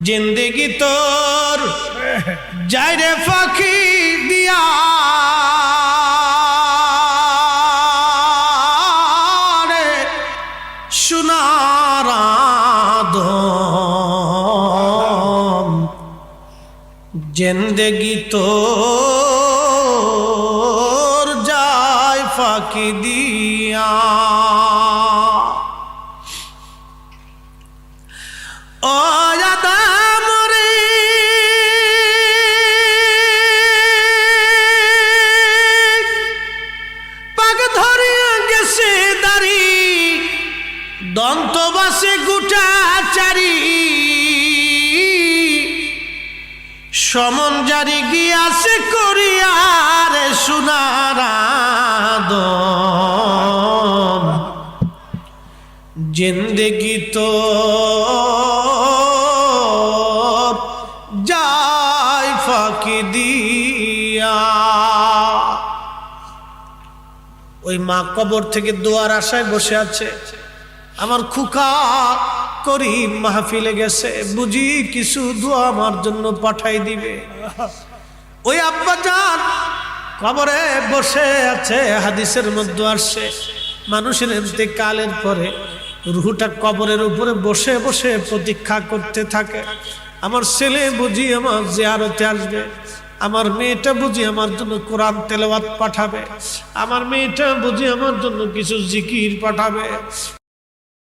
জিন্দেগি তোর যাইরে ফাঁকি দিয়া রে সোনার আদম, জিন্দেগি তোর যায় ফাঁকি দিয়া। ও আদম রে পাক ধরিয়া গেছে দাড়ি, দন্ত বাসে গোটা চারি, সমন জারি গিয়াছে করিয়ার সোনার আদম, জিন্দেগি তো যায় ফাঁকি দিয়া। ওই মা কবর থেকে দোয়ার আশায় বসে আছে, আমার খুকা করিম মাহফিলে গেছে, বুঝি কিছু দোয়া আমার জন্য পাঠাই দিবে। ওই আব্বা জান কবরে বসে আছে। হাদিসের মধ্যে আসছে মানুষের ইন্তেকালের পরে রুহটা কবরের উপরে বসে বসে প্রতীক্ষা করতে থাকে, আমার ছেলে বুঝি আমার জিয়ারতে আসবে, আমার মেয়েটা বুঝি আমার জন্য কোরআন তেলাওয়াত পাঠাবে, আমার মেয়েটা বুঝি আমার জন্য কিছু জিকির পাঠাবে।